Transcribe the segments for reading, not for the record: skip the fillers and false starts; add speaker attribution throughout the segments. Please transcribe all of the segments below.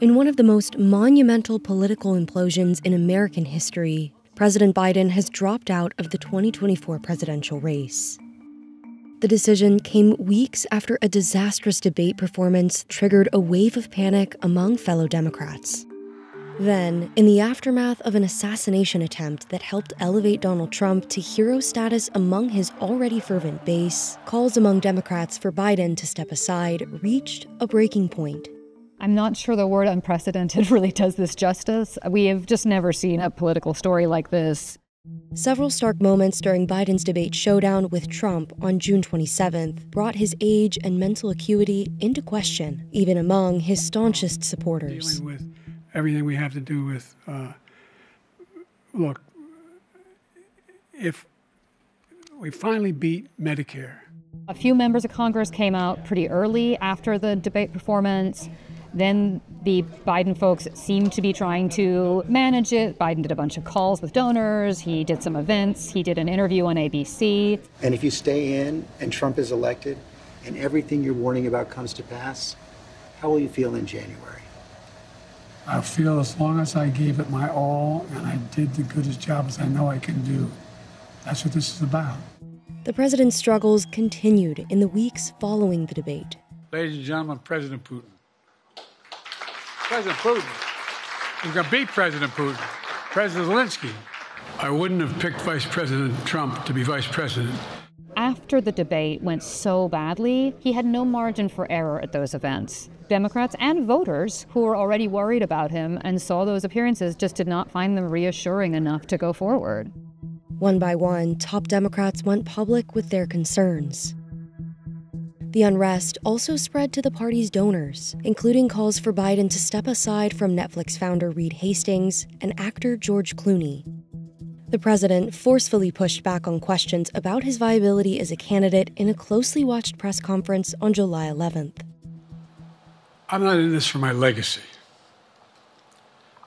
Speaker 1: In one of the most monumental political implosions in American history, President Biden has dropped out of the 2024 presidential race. The decision came weeks after a disastrous debate performance triggered a wave of panic among fellow Democrats. Then, in the aftermath of an assassination attempt that helped elevate Donald Trump to hero status among his already fervent base, calls among Democrats for Biden to step aside reached a breaking point.
Speaker 2: I'm not sure the word unprecedented really does this justice. We have just never seen a political story like this.
Speaker 1: Several stark moments during Biden's debate showdown with Trump on June 27th brought his age and mental acuity into question, even among his staunchest supporters.
Speaker 3: Dealing with everything we have to do with, look, if we finally beat Medicare.
Speaker 2: A few members of Congress came out pretty early after the debate performance. Then the Biden folks seemed to be trying to manage it. Biden did a bunch of calls with donors. He did some events. He did an interview on ABC.
Speaker 4: And if you stay in and Trump is elected and everything you're warning about comes to pass, how will you feel in January?
Speaker 3: I feel as long as I gave it my all and I did the goodest job as I know I can do. That's what this is about.
Speaker 1: The president's struggles continued in the weeks following the debate.
Speaker 3: Ladies and gentlemen, President Putin. President Putin. We're going to beat President Putin. President Zelensky. I wouldn't have picked Vice President Trump to be vice president.
Speaker 2: After the debate went so badly, he had no margin for error at those events. Democrats and voters who were already worried about him and saw those appearances just did not find them reassuring enough to go forward.
Speaker 1: One by one, top Democrats went public with their concerns. The unrest also spread to the party's donors, including calls for Biden to step aside from Netflix founder Reed Hastings and actor George Clooney. The president forcefully pushed back on questions about his viability as a candidate in a closely watched press conference on July 11th.
Speaker 3: I'm not in this for my legacy.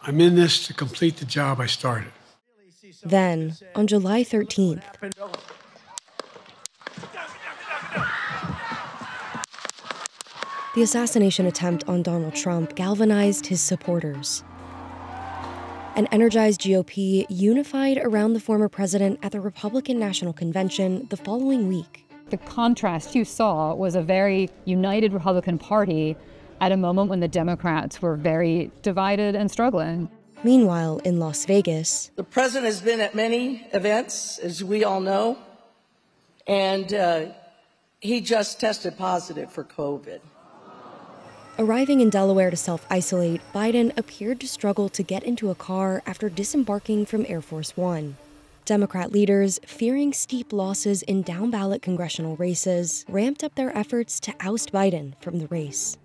Speaker 3: I'm in this to complete the job I started.
Speaker 1: Then, on July 13th, the assassination attempt on Donald Trump galvanized his supporters. An energized GOP unified around the former president at the Republican National Convention the following week.
Speaker 2: The contrast you saw was a very united Republican Party at a moment when the Democrats were very divided and struggling.
Speaker 1: Meanwhile, in Las Vegas,
Speaker 5: the president has been at many events, as we all know, and he just tested positive for COVID.
Speaker 1: Arriving in Delaware to self-isolate, Biden appeared to struggle to get into a car after disembarking from Air Force One. Democrat leaders, fearing steep losses in down-ballot congressional races, ramped up their efforts to oust Biden from the race.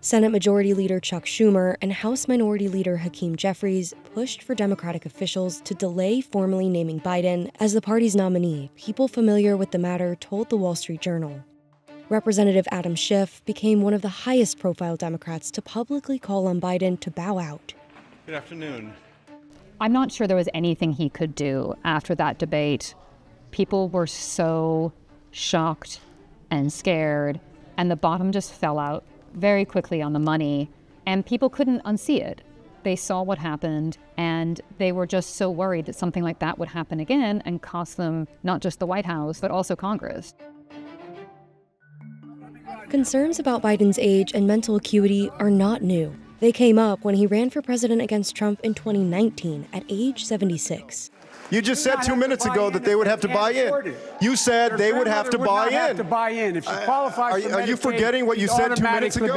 Speaker 1: Senate Majority Leader Chuck Schumer and House Minority Leader Hakeem Jeffries pushed for Democratic officials to delay formally naming Biden as the party's nominee, people familiar with the matter told the Wall Street Journal. Representative Adam Schiff became one of the highest-profile Democrats to publicly call on Biden to bow out.
Speaker 6: Good afternoon.
Speaker 2: I'm not sure there was anything he could do after that debate. People were so shocked and scared, and the bottom just fell out very quickly on the money, and people couldn't unsee it. They saw what happened, and they were just so worried that something like that would happen again and cost them not just the White House, but also Congress.
Speaker 1: Concerns about Biden's age and mental acuity are not new. They came up when he ran for president against Trump in 2019 at age 76.
Speaker 6: You just said 2 minutes ago that they would have to buy in. You said they would have to buy in.
Speaker 3: Have to buy in. If she qualifies
Speaker 6: are you forgetting what you said 2 minutes ago?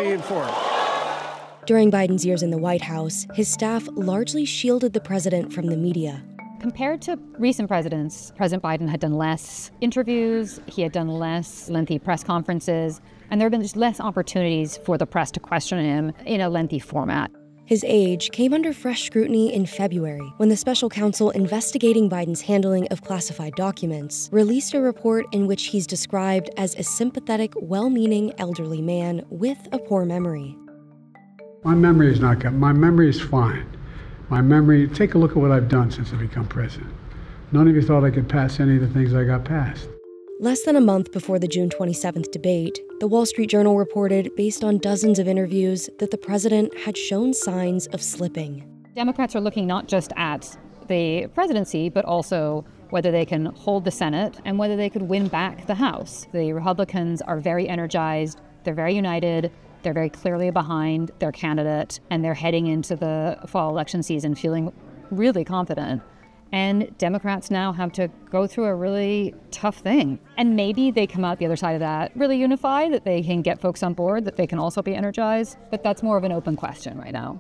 Speaker 1: During Biden's years in the White House, his staff largely shielded the president from the media.
Speaker 2: Compared to recent presidents, President Biden had done less interviews, he had done less lengthy press conferences, and there have been just less opportunities for the press to question him in a lengthy format.
Speaker 1: His age came under fresh scrutiny in February when the special counsel investigating Biden's handling of classified documents released a report in which he's described as a sympathetic, well-meaning elderly man with a poor memory.
Speaker 3: My memory is not good. My memory is fine. My memory, take a look at what I've done since I become president. None of you thought I could pass any of the things I got past.
Speaker 1: Less than a month before the June 27th debate, the Wall Street Journal reported, based on dozens of interviews, that the president had shown signs of slipping.
Speaker 2: Democrats are looking not just at the presidency, but also whether they can hold the Senate and whether they could win back the House. The Republicans are very energized, they're very united, they're very clearly behind their candidate, and they're heading into the fall election season feeling really confident. And Democrats now have to go through a really tough thing. And maybe they come out the other side of that really unified, that they can get folks on board, that they can also be energized. But that's more of an open question right now.